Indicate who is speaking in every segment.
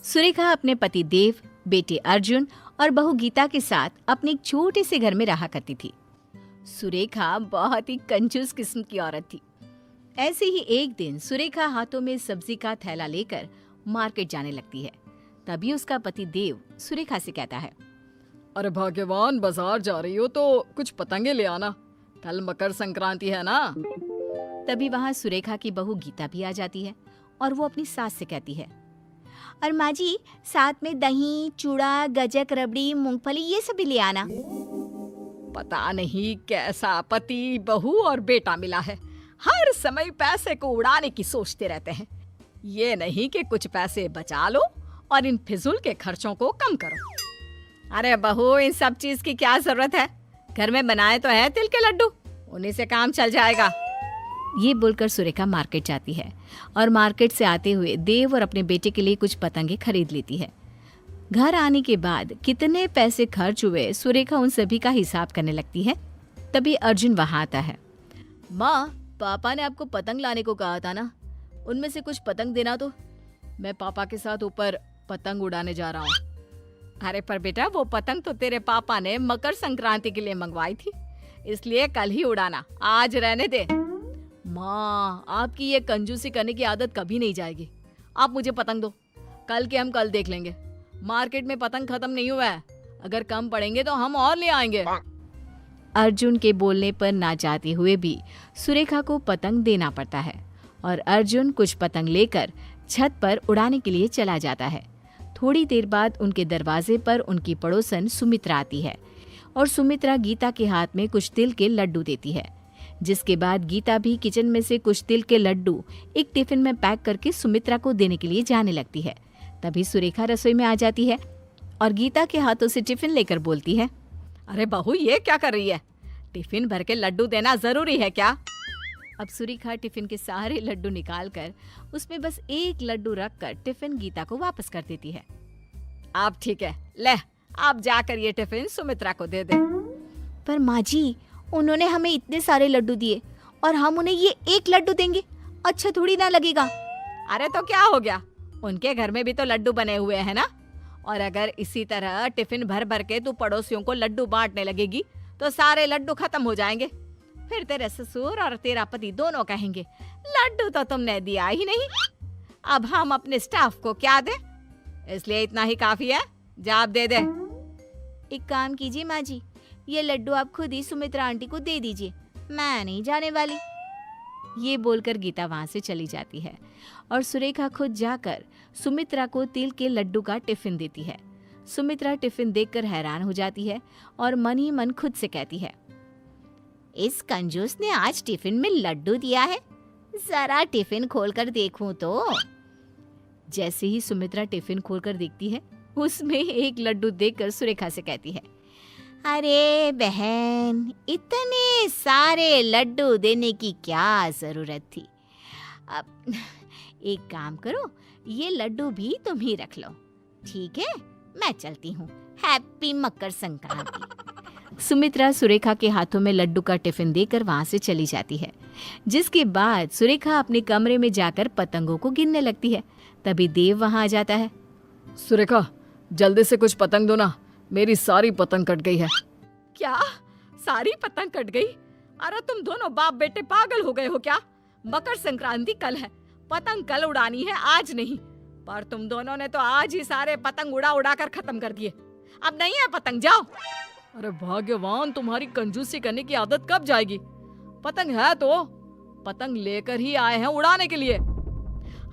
Speaker 1: सुरेखा अपने पति देव, बेटे अर्जुन और बहू गीता के साथ अपने एक छोटे से घर में रहा करती थी। सुरेखा बहुत ही कंजूस किस्म की औरत थी। ऐसे ही एक दिन सुरेखा हाथों में सब्जी का थैला लेकर मार्केट जाने लगती है। तभी उसका पति देव सुरेखा से कहता है,
Speaker 2: अरे भाग्यवान, बाजार जा रही हो तो कुछ पतंगे ले आना, कल मकर संक्रांति है ना।
Speaker 1: तभी वहाँ सुरेखा की बहू गीता भी आ जाती है और वो अपनी सास से कहती है, और माँ जी साथ में दही, चूड़ा, गजक, रबड़ी, मूंगफली ये सब भी ले आना।
Speaker 2: पता नहीं कैसा पति, बहू और बेटा मिला है, हर समय पैसे को उड़ाने की सोचते रहते हैं। ये नहीं कि कुछ पैसे बचा लो और इन फिजूल के खर्चों को कम करो।
Speaker 1: अरे बहू, इन सब चीज की क्या जरूरत है, घर में बनाए तो है तिल के लड्डू, उन्हीं से काम चल जाएगा। ये बोलकर सुरेखा मार्केट जाती है और मार्केट से आते हुए देव और अपने बेटे के लिए कुछ पतंगे खरीद लेती है। घर आने के बाद कितने पैसे खर्च हुए सुरेखा उन सभी का हिसाब करने लगती है। तभी अर्जुन वहां आता है। माँ, पापा ने आपको पतंग लाने को कहा था ना, उनमें से कुछ पतंग देना तो।
Speaker 2: मैं पापा के साथ ऊपर पतंग उड़ाने जा रहा हूँ।
Speaker 1: अरे पर बेटा, वो पतंग तो तेरे पापा ने मकर संक्रांति के लिए मंगवाई थी, इसलिए कल ही उड़ाना, आज रहने दे।
Speaker 2: माँ, आपकी ये कंजूसी करने की आदत कभी नहीं जाएगी। आप मुझे पतंग दो, कल के हम कल देख लेंगे। मार्केट में पतंग खत्म नहीं हुआ है, अगर कम पड़ेंगे तो हम और ले आएंगे।
Speaker 1: अर्जुन के बोलने पर ना चाहते हुए भी सुरेखा को पतंग देना पड़ता है और अर्जुन कुछ पतंग लेकर छत पर उड़ाने के लिए चला जाता है। थोड़ी देर बाद उनके दरवाजे पर उनकी पड़ोसन सुमित्रा आती है और सुमित्रा गीता के हाथ में कुछ तिल के लड्डू देती है। जिसके बाद गीता भी किचन में से कुछ तिल के लड्डू एक टिफिन में पैक करके सुमित्रा को देने के लिए जाने लगती है। तभी सुरेखा रसोई में आ जाती है और गीता के हाथों से टिफिन लेकर बोलती है,
Speaker 2: अरे बहू, ये क्या कर रही है? टिफिन भर के लड्डू देना जरूरी है क्या?
Speaker 1: अब सुरेखा टिफिन के सारे लड्डू निकालकर उसमें बस एक लड्डू रखकर टिफिन गीता को वापस कर देती है।
Speaker 2: आप ठीक है, ले आप जाकर ये टिफिन सुमित्रा को दे दे।
Speaker 1: पर माँ जी, उन्होंने हमें इतने सारे लड्डू दिए और हम उन्हें ये एक लड्डू देंगे, अच्छा थोड़ी ना लगेगा।
Speaker 2: अरे तो क्या हो गया, उनके घर में भी तो लड्डू बने हुए हैं ना। और अगर इसी तरह टिफिन भर भर के तू पड़ोसियों को लड्डू बांटने लगेगी तो सारे लड्डू खत्म हो जाएंगे। फिर तेरे ससुर और तेरा पति दोनों कहेंगे, लड्डू तो तुमने दिया ही नहीं, अब हम अपने स्टाफ को क्या दें? इसलिए इतना ही काफी है, जा आप दे दे।
Speaker 1: एक काम कीजिए माँ जी, ये लड्डू आप खुद ही सुमित्रा आंटी को दे दीजिए, मैं नहीं जाने वाली। ये बोलकर गीता वहां से चली जाती है और सुरेखा खुद जाकर सुमित्रा को तिल के लड्डू का टिफिन देती है। सुमित्रा टिफिन देखकर हैरान हो जाती है और मन ही मन खुद से कहती है, इस कंजूस ने आज टिफिन में लड्डू दिया है, जरा टिफिन खोलकर देखूं तो। जैसे ही सुमित्रा टिफिन खोलकर देखती है, उसमें एक लड्डू देखकर सुरेखा से कहती है, अरे बहन, इतने सारे लड्डू देने की क्या जरूरत थी। अब एक काम करो, ये लड्डू भी तुम ही रख लो, ठीक है? मैं चलती हूँ, हैप्पी मकर संक्रांति। सुमित्रा सुरेखा के हाथों में लड्डू का टिफिन देकर वहां से चली जाती है। जिसके बाद सुरेखा अपने कमरे में जाकर पतंगों को गिनने लगती है। तभी देव वहां आ जाता है।
Speaker 2: सुरेखा, जल्दी से कुछ पतंग दो ना, मेरी सारी पतंग कट गई है। क्या? सारी पतंग कट गई? अरे तुम दोनों बाप बेटे पागल हो गए हो क्या? मकर संक्रांति कल है, पतंग कल उड़ानी है, आज नहीं। पर तुम दोनों ने तो आज ही सारे पतंग उड़ा उड़ा कर खत्म कर दिए, अब नहीं है पतंग, जाओ। अरे भाग्यवान, तुम्हारी कंजूसी करने की आदत कब जाएगी? पतंग है तो पतंग लेकर ही आए हैं उड़ाने के लिए।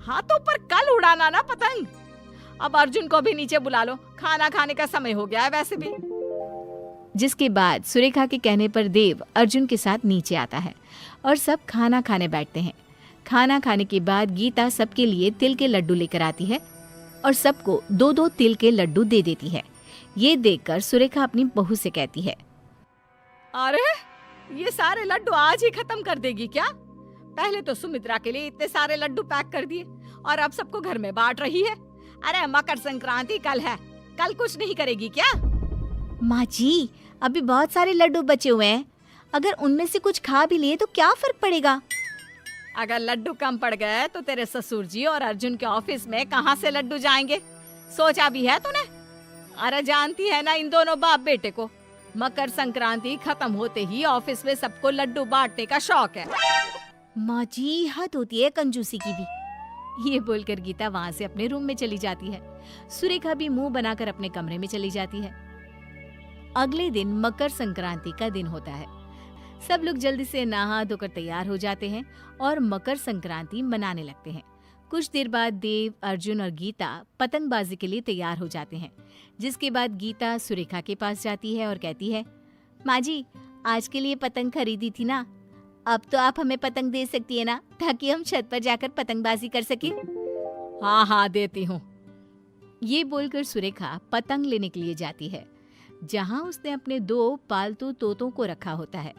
Speaker 2: हाँ तो पर कल उड़ाना ना पतंग। अब अर्जुन को भी नीचे बुला लो, खाना खाने का समय हो गया है वैसे भी।
Speaker 1: जिसके बाद सुरेखा के कहने पर देव अर्जुन के साथ नीचे आता है और सब खाना खाने बैठते हैं। खाना खाने के बाद गीता सबके लिए तिल के लड्डू लेकर आती है और सबको 2-2 तिल के लड्डू दे देती है। ये देखकर सुरेखा अपनी बहू से कहती है,
Speaker 2: अरे ये सारे लड्डू आज ही खत्म कर देगी क्या? पहले तो सुमित्रा के लिए इतने सारे लड्डू पैक कर दिए और अब सबको घर में बांट रही है। अरे मकर संक्रांति कल है, कल कुछ नहीं करेगी क्या?
Speaker 1: माँ जी, अभी बहुत सारे लड्डू बचे हुए हैं, अगर उनमें से कुछ खा भी लिए तो क्या फर्क पड़ेगा?
Speaker 2: अगर लड्डू कम पड़ गए तो तेरे ससुर जी और अर्जुन के ऑफिस में कहाँ से लड्डू जाएंगे? सोचा भी है तूने? अरे जानती है ना इन दोनों बाप बेटे को, मकर संक्रांति खत्म होते ही ऑफिस में सबको लड्डू बांटने का शौक है।
Speaker 1: माँ जी, हद होती है कंजूसी की भी। ये बोलकर गीता वहां से अपने रूम में चली जाती है। सुरेखा भी मुंह बनाकर अपने कमरे में चली जाती है। अगले दिन मकर संक्रांति का दिन होता है। सब लोग जल्दी से नहा धोकर तैयार हो जाते हैं और मकर संक्रांति मनाने लगते हैं। कुछ देर बाद देव, अर्जुन और गीता पतंगबाजी के लिए तैयार हो जाते हैं, जिसके बाद गीता सुरेखा के पास जाती है और कहती है, माँ जी, आज के लिए पतंग खरीदी थी ना, अब तो आप हमें पतंग दे सकती है ना, ताकि हम छत पर जाकर पतंगबाजी कर सके।
Speaker 2: हाँ हाँ देती हूँ।
Speaker 1: ये बोलकर सुरेखा पतंग लेने के लिए जाती है, जहाँ उसने अपने 2 पालतू तोतों को रखा होता है।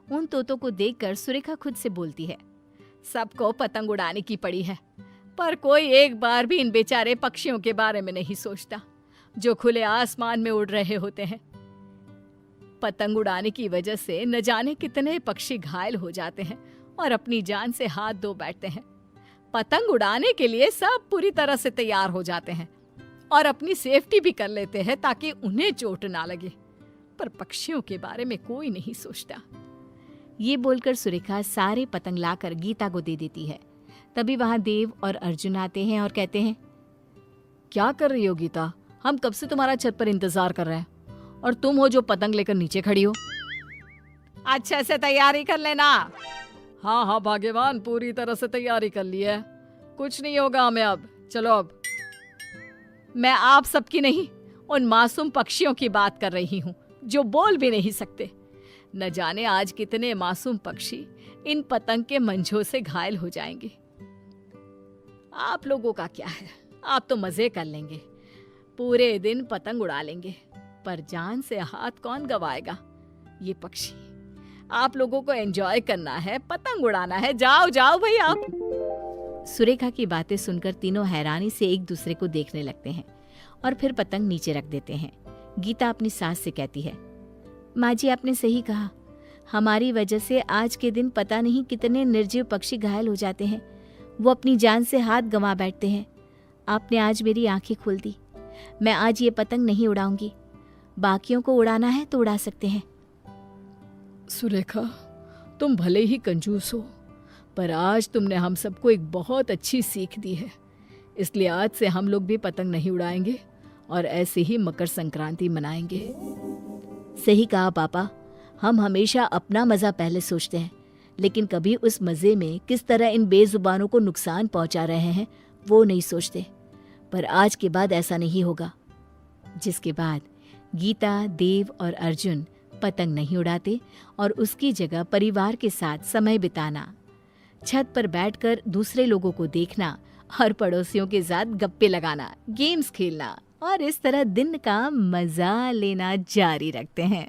Speaker 1: उन तोतों को देखकर सुरेखा खुद से बोलती है,
Speaker 2: सबको पतंग उड़ाने की पड़ी है, पर कोई एक बार भी इन बेचारे पक्षियों के बारे में नहीं सोचता जो खुले आसमान में उड़ रहे होते हैं। पतंग उड़ाने की वजह से न जाने कितने पक्षी घायल हो जाते हैं और अपनी जान से हाथ धो बैठते हैं। पतंग उड़ाने के लिए सब पूरी तरह से तैयार हो जाते हैं और अपनी सेफ्टी भी कर लेते हैं ताकि उन्हें चोट ना लगे, पर पक्षियों के बारे में कोई नहीं सोचता।
Speaker 1: ये बोलकर सुरेखा सारे पतंग लाकर गीता को दे देती है। तभी वहां देव और अर्जुन आते हैं और कहते हैं,
Speaker 2: क्या कर रही हो गीता? हम कब से तुम्हारा छत पर इंतजार कर रहे हैं और तुम हो जो पतंग लेकर नीचे खड़ी हो। अच्छे से तैयारी कर लेना। हाँ हाँ भाग्यवान, पूरी तरह से तैयारी कर ली है, कुछ नहीं होगा हमें अब। चलो अब। मैं आप सबकी नहीं, उन मासूम पक्षियों की बात कर रही हूँ जो बोल भी नहीं सकते। न जाने आज कितने मासूम पक्षी इन पतंग के मंझों से घायल हो जाएंगे। आप लोगों का क्या है, आप तो मजे कर लेंगे, पूरे दिन पतंग उड़ा लेंगे, पर जान से हाथ कौन गवाएगा? ये पक्षी, आप लोगों को एंजॉय करना है, पतंग उड़ाना है, जाओ जाओ भाई आप।
Speaker 1: सुरेखा की बातें सुनकर तीनों हैरानी से एक दूसरे को देखने लगते हैं और फिर पतंग नीचे रख देते हैं। गीता अपनी सास से कहती है, माँ जी, आपने सही कहा, हमारी वजह से आज के दिन पता नहीं कितने निर्जीव पक्षी घायल हो जाते हैं, वो अपनी जान से हाथ गंवा बैठते हैं। आपने आज मेरी आंखें खोल दी। मैं आज ये पतंग नहीं उड़ाऊंगी, बाकियों को उड़ाना है तो उड़ा सकते हैं।
Speaker 2: सुरेखा, तुम भले ही कंजूस हो, पर आज तुमने हम सबको एक बहुत अच्छी सीख दी है, इसलिए आज से हम लोग भी पतंग नहीं उड़ाएंगे और ऐसे ही मकर संक्रांति मनाएंगे।
Speaker 1: सही कहा पापा, हम हमेशा अपना मजा पहले सोचते हैं, लेकिन कभी उस मजे में किस तरह इन बेजुबानों को नुकसान पहुंचा रहे हैं वो नहीं सोचते। पर आज के बाद ऐसा नहीं होगा। जिसके बाद गीता, देव और अर्जुन पतंग नहीं उड़ाते और उसकी जगह परिवार के साथ समय बिताना, छत पर बैठकर दूसरे लोगों को देखना और पड़ोसियों के साथ गप्पे लगाना, गेम्स खेलना और इस तरह दिन का मजा लेना जारी रखते हैं।